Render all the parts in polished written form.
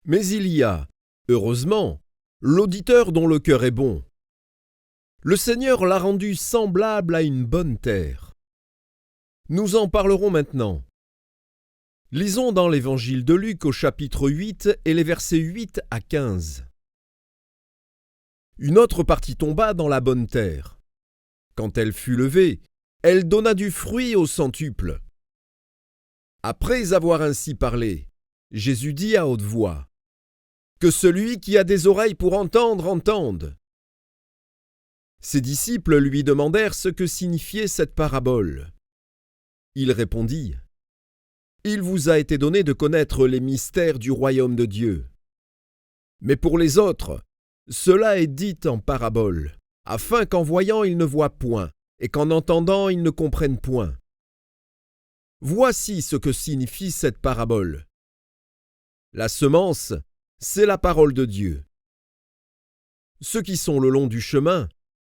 Mais il y a, heureusement, l'auditeur dont le cœur est bon. Le Seigneur l'a rendu semblable à une bonne terre. Nous en parlerons maintenant. Lisons dans l'Évangile de Luc au chapitre 8 et les versets 8 à 15. Une autre partie tomba dans la bonne terre. Quand elle fut levée, elle donna du fruit au centuple. Après avoir ainsi parlé, Jésus dit à haute voix, « Que celui qui a des oreilles pour entendre, entende. » Ses disciples lui demandèrent ce que signifiait cette parabole. Il répondit, « Il vous a été donné de connaître les mystères du royaume de Dieu. Mais pour les autres, cela est dit en parabole, afin qu'en voyant ils ne voient point, et qu'en entendant ils ne comprennent point. Voici ce que signifie cette parabole. La semence, c'est la parole de Dieu. Ceux qui sont le long du chemin,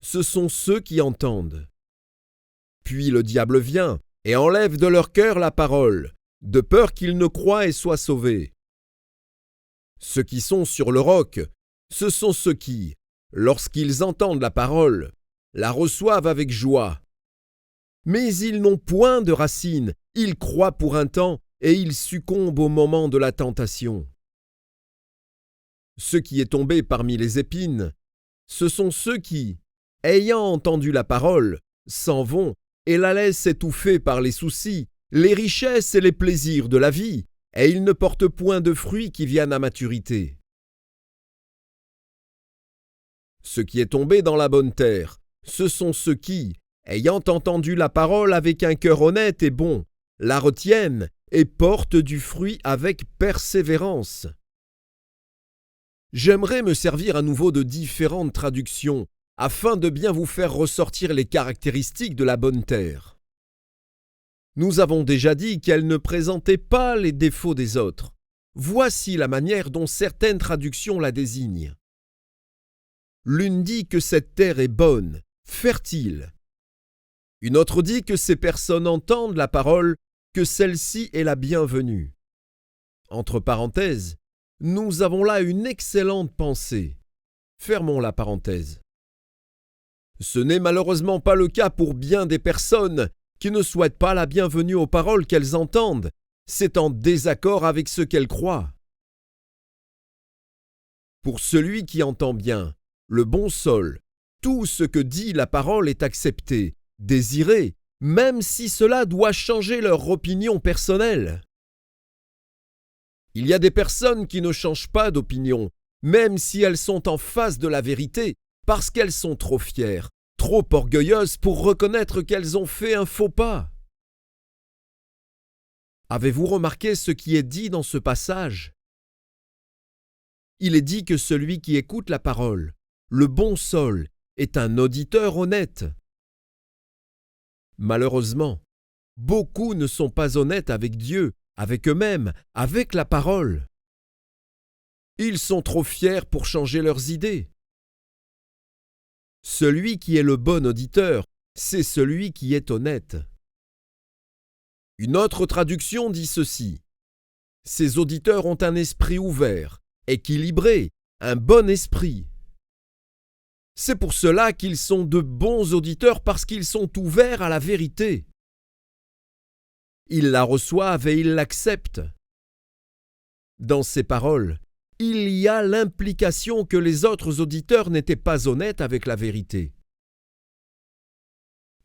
ce sont ceux qui entendent. Puis le diable vient et enlève de leur cœur la parole, de peur qu'ils ne croient et soient sauvés. Ceux qui sont sur le roc, ce sont ceux qui, lorsqu'ils entendent la parole, la reçoivent avec joie. Mais ils n'ont point de racines, ils croient pour un temps et ils succombent au moment de la tentation. Ce qui est tombé parmi les épines, ce sont ceux qui, ayant entendu la parole, s'en vont et la laissent étouffer par les soucis, les richesses et les plaisirs de la vie, et ils ne portent point de fruits qui viennent à maturité. Ce qui est tombé dans la bonne terre, ce sont ceux qui, ayant entendu la parole avec un cœur honnête et bon, la retiennent et portent du fruit avec persévérance. J'aimerais me servir à nouveau de différentes traductions afin de bien vous faire ressortir les caractéristiques de la bonne terre. Nous avons déjà dit qu'elle ne présentait pas les défauts des autres. Voici la manière dont certaines traductions la désignent. L'une dit que cette terre est bonne, fertile. Une autre dit que ces personnes entendent la parole, que celle-ci est la bienvenue. Entre parenthèses, nous avons là une excellente pensée. Fermons la parenthèse. Ce n'est malheureusement pas le cas pour bien des personnes qui ne souhaitent pas la bienvenue aux paroles qu'elles entendent. C'est en désaccord avec ce qu'elles croient. Pour celui qui entend bien, le bon sol, tout ce que dit la parole est accepté, désiré, même si cela doit changer leur opinion personnelle. Il y a des personnes qui ne changent pas d'opinion, même si elles sont en face de la vérité, parce qu'elles sont trop fières, trop orgueilleuses pour reconnaître qu'elles ont fait un faux pas. Avez-vous remarqué ce qui est dit dans ce passage? Il est dit que celui qui écoute la parole, le bon sol, est un auditeur honnête. Malheureusement, beaucoup ne sont pas honnêtes avec Dieu, avec eux-mêmes, avec la parole. Ils sont trop fiers pour changer leurs idées. Celui qui est le bon auditeur, c'est celui qui est honnête. Une autre traduction dit ceci. Ces auditeurs ont un esprit ouvert, équilibré, un bon esprit. C'est pour cela qu'ils sont de bons auditeurs parce qu'ils sont ouverts à la vérité. Ils la reçoivent et ils l'acceptent. Dans ces paroles, il y a l'implication que les autres auditeurs n'étaient pas honnêtes avec la vérité.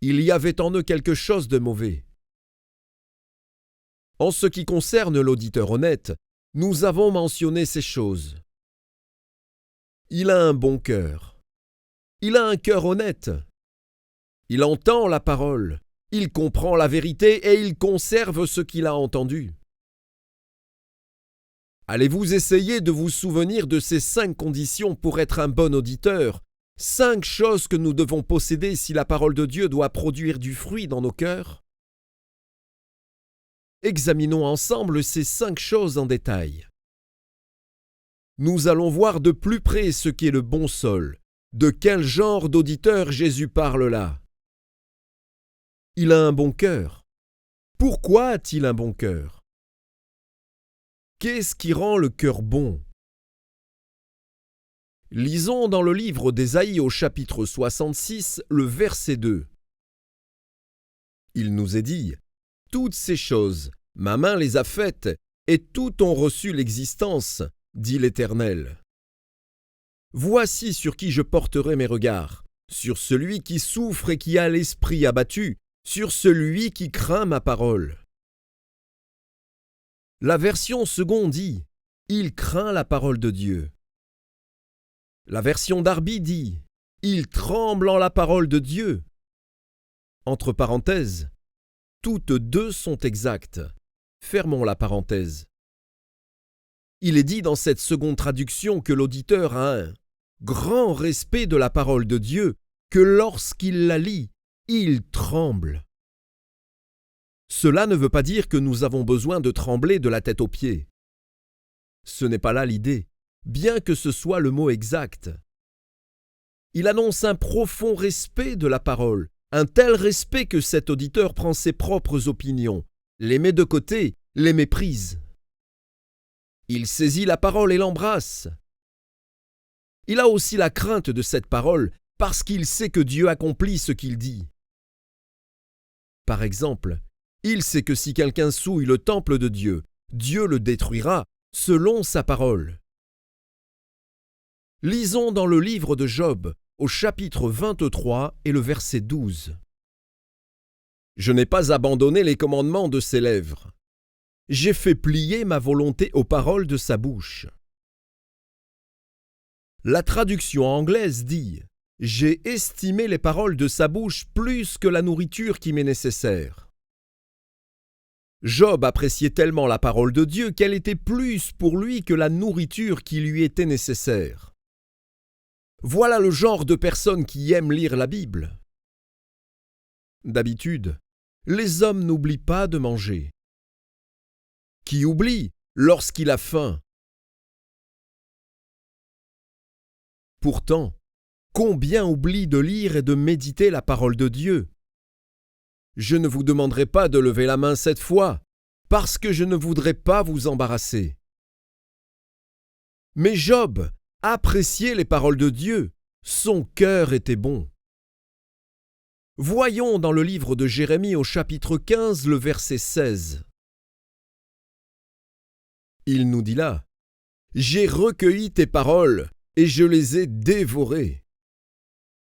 Il y avait en eux quelque chose de mauvais. En ce qui concerne l'auditeur honnête, nous avons mentionné ces choses. Il a un bon cœur. Il a un cœur honnête. Il entend la parole. Il comprend la vérité et il conserve ce qu'il a entendu. Allez-vous essayer de vous souvenir de ces 5 conditions pour être un bon auditeur, 5 choses que nous devons posséder si la parole de Dieu doit produire du fruit dans nos cœurs? Examinons ensemble ces 5 choses en détail. Nous allons voir de plus près ce qu'est le bon sol. De quel genre d'auditeur Jésus parle là? Il a un bon cœur. Pourquoi a-t-il un bon cœur? Qu'est-ce qui rend le cœur bon? Lisons dans le livre d'Ésaïe au chapitre 66, le verset 2. Il nous est dit : « Toutes ces choses, ma main les a faites, et toutes ont reçu l'existence, dit l'Éternel. Voici sur qui je porterai mes regards, sur celui qui souffre et qui a l'esprit abattu, sur celui qui craint ma parole. » La version seconde dit : « Il craint la parole de Dieu. » La version Darby dit : « Il tremble en la parole de Dieu. » Entre parenthèses, toutes deux sont exactes. Fermons la parenthèse. Il est dit dans cette seconde traduction que l'auditeur a un grand respect de la parole de Dieu, que lorsqu'il la lit, il tremble. Cela ne veut pas dire que nous avons besoin de trembler de la tête aux pieds. Ce n'est pas là l'idée, bien que ce soit le mot exact. Il annonce un profond respect de la parole, un tel respect que cet auditeur prend ses propres opinions, les met de côté, les méprise. Il saisit la parole et l'embrasse. Il a aussi la crainte de cette parole parce qu'il sait que Dieu accomplit ce qu'il dit. Par exemple, il sait que si quelqu'un souille le temple de Dieu, Dieu le détruira selon sa parole. Lisons dans le livre de Job, au chapitre 23 et le verset 12. « Je n'ai pas abandonné les commandements de ses lèvres. J'ai fait plier ma volonté aux paroles de sa bouche. » La traduction anglaise dit « J'ai estimé les paroles de sa bouche plus que la nourriture qui m'est nécessaire. » Job appréciait tellement la parole de Dieu qu'elle était plus pour lui que la nourriture qui lui était nécessaire. Voilà le genre de personne qui aime lire la Bible. D'habitude, les hommes n'oublient pas de manger. Qui oublie lorsqu'il a faim? Pourtant, combien oublient de lire et de méditer la parole de Dieu? Je ne vous demanderai pas de lever la main cette fois, parce que je ne voudrais pas vous embarrasser. Mais Job appréciait les paroles de Dieu, son cœur était bon. Voyons dans le livre de Jérémie au chapitre 15 le verset 16. Il nous dit là : « J'ai recueilli tes paroles et je les ai dévorées.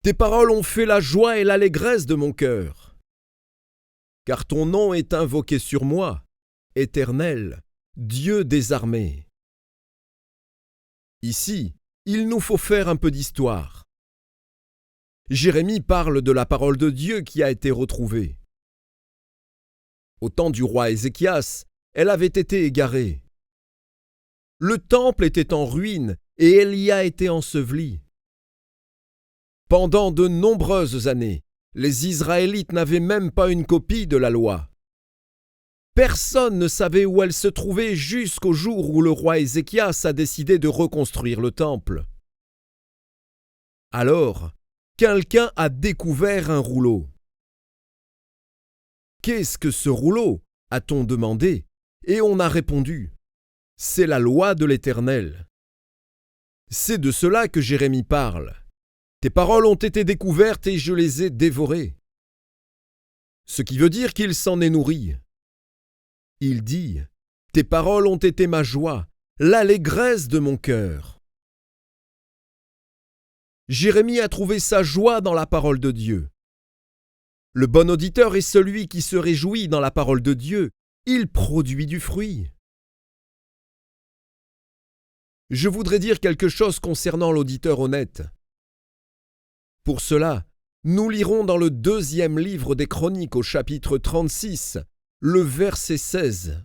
Tes paroles ont fait la joie et l'allégresse de mon cœur. Car ton nom est invoqué sur moi, Éternel, Dieu des armées. » Ici, il nous faut faire un peu d'histoire. Jérémie parle de la parole de Dieu qui a été retrouvée. Au temps du roi Ézéchias, elle avait été égarée. Le temple était en ruine et elle y a été ensevelie. Pendant de nombreuses années, les Israélites n'avaient même pas une copie de la loi. Personne ne savait où elle se trouvait jusqu'au jour où le roi Ézéchias a décidé de reconstruire le temple. Alors, quelqu'un a découvert un rouleau. « Qu'est-ce que ce rouleau ?» a-t-on demandé, et on a répondu : « C'est la loi de l'Éternel. » C'est de cela que Jérémie parle. « Tes paroles ont été découvertes et je les ai dévorées. » Ce qui veut dire qu'il s'en est nourri. Il dit : « Tes paroles ont été ma joie, l'allégresse de mon cœur. » Jérémie a trouvé sa joie dans la parole de Dieu. Le bon auditeur est celui qui se réjouit dans la parole de Dieu. Il produit du fruit. Je voudrais dire quelque chose concernant l'auditeur honnête. Pour cela, nous lirons dans le 2e livre des Chroniques au chapitre 36, le verset 16.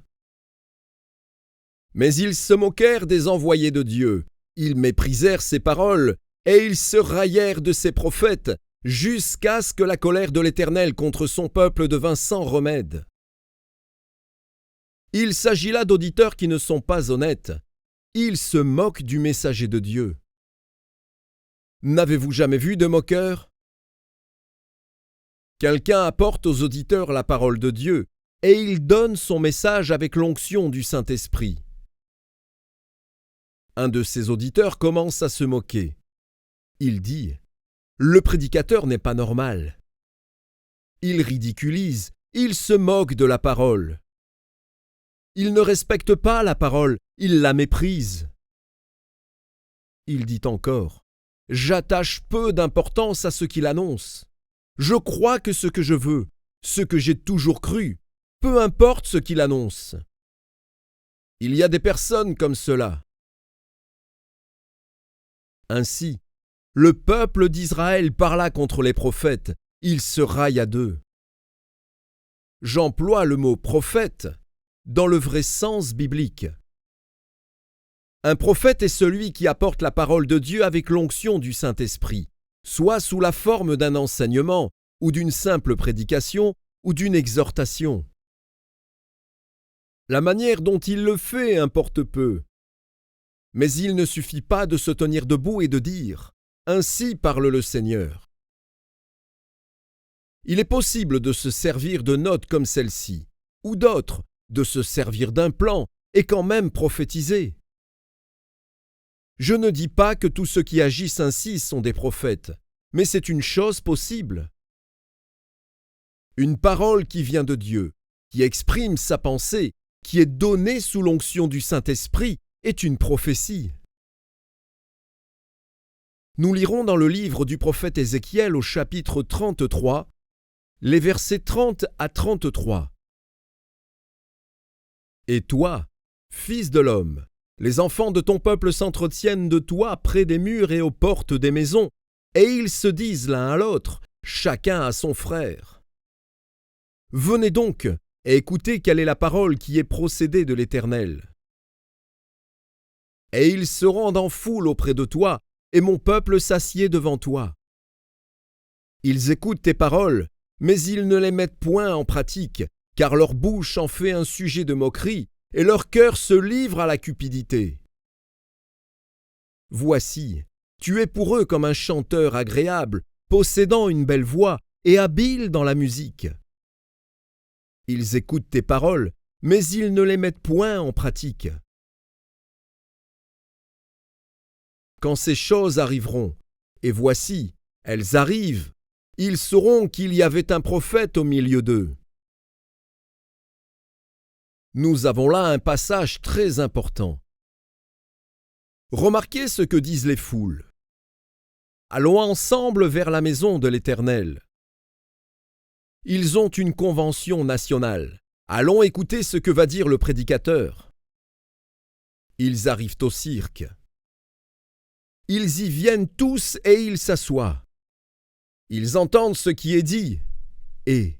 « Mais ils se moquèrent des envoyés de Dieu, ils méprisèrent ses paroles, et ils se raillèrent de ses prophètes, jusqu'à ce que la colère de l'Éternel contre son peuple devint sans remède. » Il s'agit là d'auditeurs qui ne sont pas honnêtes. Ils se moquent du messager de Dieu. N'avez-vous jamais vu de moqueur? Quelqu'un apporte aux auditeurs la parole de Dieu et il donne son message avec l'onction du Saint-Esprit. Un de ces auditeurs commence à se moquer. Il dit « Le prédicateur n'est pas normal ». Il ridiculise, il se moque de la parole. Il ne respecte pas la parole, il la méprise. Il dit encore « J'attache peu d'importance à ce qu'il annonce. Je crois que ce que je veux, ce que j'ai toujours cru, peu importe ce qu'il annonce. » Il y a des personnes comme cela. Ainsi, le peuple d'Israël parla contre les prophètes, il se railla d'eux. J'emploie le mot « prophète » dans le vrai sens biblique. Un prophète est celui qui apporte la parole de Dieu avec l'onction du Saint-Esprit, soit sous la forme d'un enseignement, ou d'une simple prédication, ou d'une exhortation. La manière dont il le fait importe peu. Mais il ne suffit pas de se tenir debout et de dire « Ainsi parle le Seigneur ». Il est possible de se servir de notes comme celle-ci, ou d'autres, de se servir d'un plan, et quand même prophétiser. Je ne dis pas que tous ceux qui agissent ainsi sont des prophètes, mais c'est une chose possible. Une parole qui vient de Dieu, qui exprime sa pensée, qui est donnée sous l'onction du Saint-Esprit, est une prophétie. Nous lirons dans le livre du prophète Ézéchiel au chapitre 33, les versets 30 à 33. « Et toi, fils de l'homme, les enfants de ton peuple s'entretiennent de toi près des murs et aux portes des maisons, et ils se disent l'un à l'autre, chacun à son frère. Venez donc et écoutez quelle est la parole qui est procédée de l'Éternel. Et ils se rendent en foule auprès de toi, et mon peuple s'assied devant toi. Ils écoutent tes paroles, mais ils ne les mettent point en pratique, car leur bouche en fait un sujet de moquerie, et leur cœur se livre à la cupidité. Voici, tu es pour eux comme un chanteur agréable, possédant une belle voix et habile dans la musique. Ils écoutent tes paroles, mais ils ne les mettent point en pratique. Quand ces choses arriveront, et voici, elles arrivent, ils sauront qu'il y avait un prophète au milieu d'eux. Nous avons là un passage très important. Remarquez ce que disent les foules. Allons ensemble vers la maison de l'Éternel. Ils ont une convention nationale. Allons écouter ce que va dire le prédicateur. Ils arrivent au cirque. Ils y viennent tous et ils s'assoient. Ils entendent ce qui est dit. Et,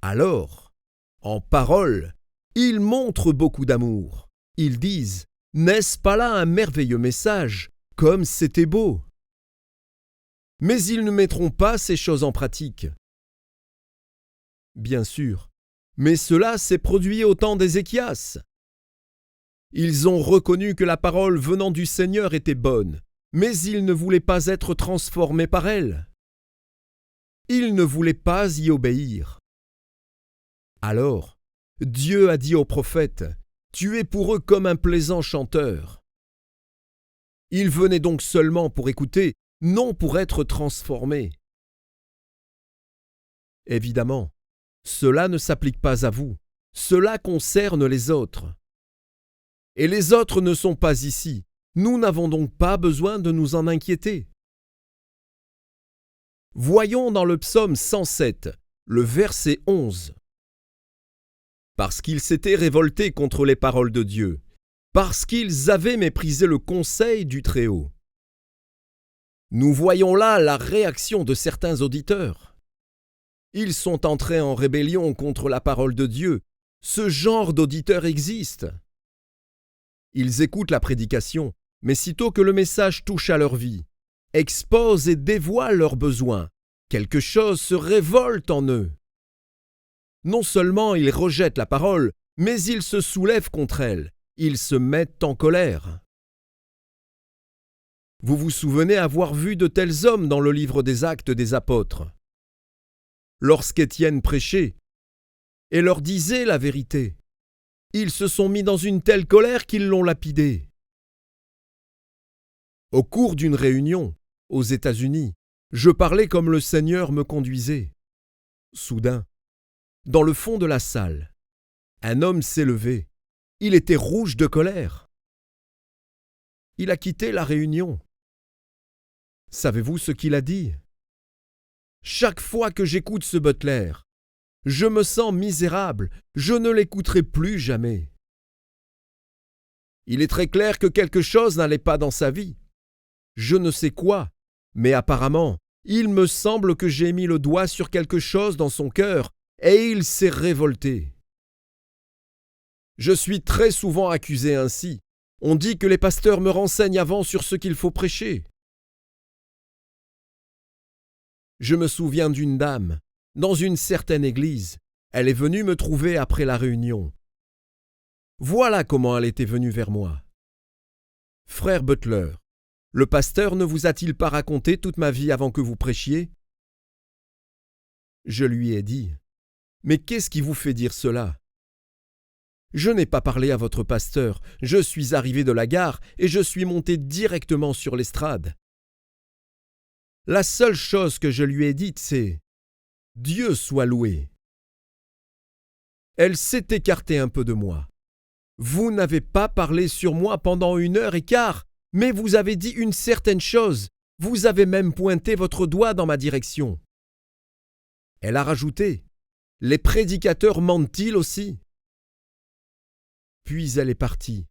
alors, en parole, ils montrent beaucoup d'amour. Ils disent « N'est-ce pas là un merveilleux message, comme c'était beau ?» Mais ils ne mettront pas ces choses en pratique. Bien sûr, mais cela s'est produit au temps d'Ézéchias. Ils ont reconnu que la parole venant du Seigneur était bonne, mais ils ne voulaient pas être transformés par elle. Ils ne voulaient pas y obéir. Alors, Dieu a dit au prophète, « Tu es pour eux comme un plaisant chanteur. » Ils venaient donc seulement pour écouter, non pour être transformés. Évidemment, cela ne s'applique pas à vous, cela concerne les autres. Et les autres ne sont pas ici, nous n'avons donc pas besoin de nous en inquiéter. Voyons dans le psaume 107, le verset 11. Parce qu'ils s'étaient révoltés contre les paroles de Dieu, parce qu'ils avaient méprisé le conseil du Très-Haut. Nous voyons là la réaction de certains auditeurs. Ils sont entrés en rébellion contre la parole de Dieu. Ce genre d'auditeurs existe. Ils écoutent la prédication, mais sitôt que le message touche à leur vie, expose et dévoile leurs besoins, quelque chose se révolte en eux. Non seulement ils rejettent la parole, mais ils se soulèvent contre elle, ils se mettent en colère. Vous vous souvenez avoir vu de tels hommes dans le livre des Actes des Apôtres. Lorsqu'Étienne prêchait et leur disait la vérité, ils se sont mis dans une telle colère qu'ils l'ont lapidé. Au cours d'une réunion, aux États-Unis, je parlais comme le Seigneur me conduisait. Soudain, dans le fond de la salle, un homme s'est levé. Il était rouge de colère. Il a quitté la réunion. Savez-vous ce qu'il a dit? Chaque fois que j'écoute ce Butler, je me sens misérable, je ne l'écouterai plus jamais. Il est très clair que quelque chose n'allait pas dans sa vie. Je ne sais quoi, mais apparemment, il me semble que j'ai mis le doigt sur quelque chose dans son cœur et il s'est révolté. Je suis très souvent accusé ainsi. On dit que les pasteurs me renseignent avant sur ce qu'il faut prêcher. Je me souviens d'une dame, dans une certaine église. Elle est venue me trouver après la réunion. Voilà comment elle était venue vers moi. « Frère Butler, le pasteur ne vous a-t-il pas raconté toute ma vie avant que vous prêchiez ?» Je lui ai dit, « Mais qu'est-ce qui vous fait dire cela ?» « Je n'ai pas parlé à votre pasteur, je suis arrivé de la gare et je suis monté directement sur l'estrade. La seule chose que je lui ai dite, c'est « Dieu soit loué !» Elle s'est écartée un peu de moi. « Vous n'avez pas parlé sur moi pendant 1h15, mais vous avez dit une certaine chose, vous avez même pointé votre doigt dans ma direction. » Elle a rajouté, « Les prédicateurs mentent-ils aussi ?» Puis elle est partie.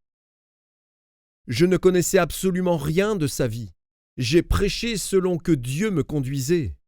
Je ne connaissais absolument rien de sa vie. J'ai prêché selon que Dieu me conduisait.